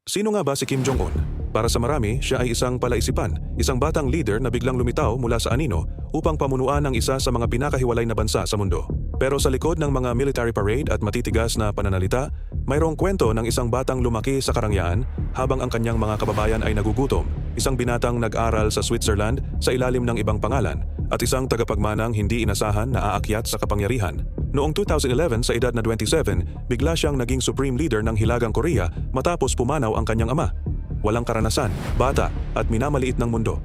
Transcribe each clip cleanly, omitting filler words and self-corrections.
Sino nga ba si Kim Jong-un? Para sa marami, siya ay isang palaisipan, isang batang leader na biglang lumitaw mula sa anino upang pamunuan ang isa sa mga pinakahiwalay na bansa sa mundo. Pero sa likod ng mga military parade at matitigas na pananalita, mayroong kwento ng isang batang lumaki sa karangyaan habang ang kanyang mga kababayan ay nagugutom, isang binatang nag-aral sa Switzerland sa ilalim ng ibang pangalan, at isang tagapagmanang hindi inasahan na aakyat sa kapangyarihan. Noong 2011 sa edad na 27, bigla siyang naging supreme leader ng Hilagang Korea matapos pumanaw ang kanyang ama. Walang karanasan, bata at minamaliit ng mundo.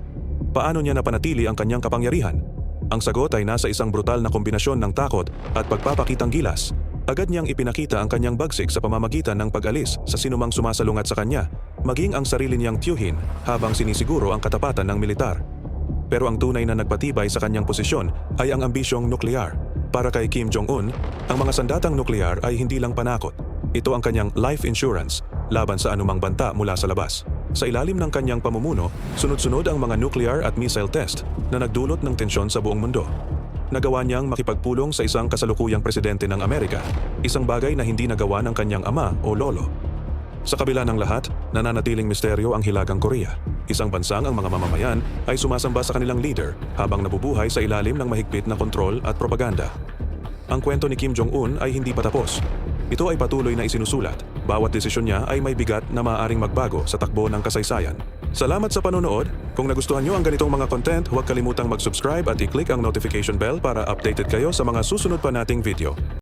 Paano niya napanatili ang kanyang kapangyarihan? Ang sagot ay nasa isang brutal na kombinasyon ng takot at pagpapakitang gilas. Agad niyang ipinakita ang kanyang bagsik sa pamamagitan ng pag-alis sa sinumang sumasalungat sa kanya, maging ang sarili niyang tiyuhin habang sinisiguro ang katapatan ng militar. Pero ang tunay na nagpatibay sa kanyang posisyon ay ang ambisyong nuklear. Para kay Kim Jong-un, ang mga sandatang nuklear ay hindi lang panakot. Ito ang kanyang life insurance laban sa anumang banta mula sa labas. Sa ilalim ng kanyang pamumuno, sunod-sunod ang mga nuclear at missile test na nagdulot ng tensyon sa buong mundo. Nagawa niyang makipagpulong sa isang kasalukuyang presidente ng Amerika, isang bagay na hindi nagawa ng kanyang ama o lolo. Sa kabila ng lahat, nananatiling misteryo ang Hilagang Korea. Isang bansang ang mga mamamayan ay sumasamba sa kanilang leader habang nabubuhay sa ilalim ng mahigpit na kontrol at propaganda. Ang kwento ni Kim Jong-un ay hindi pa tapos. Ito ay patuloy na isinusulat. Bawat desisyon niya ay may bigat na maaaring magbago sa takbo ng kasaysayan. Salamat sa panonood. Kung nagustuhan niyo ang ganitong mga content, huwag kalimutang mag-subscribe at i-click ang notification bell para updated kayo sa mga susunod pa nating video.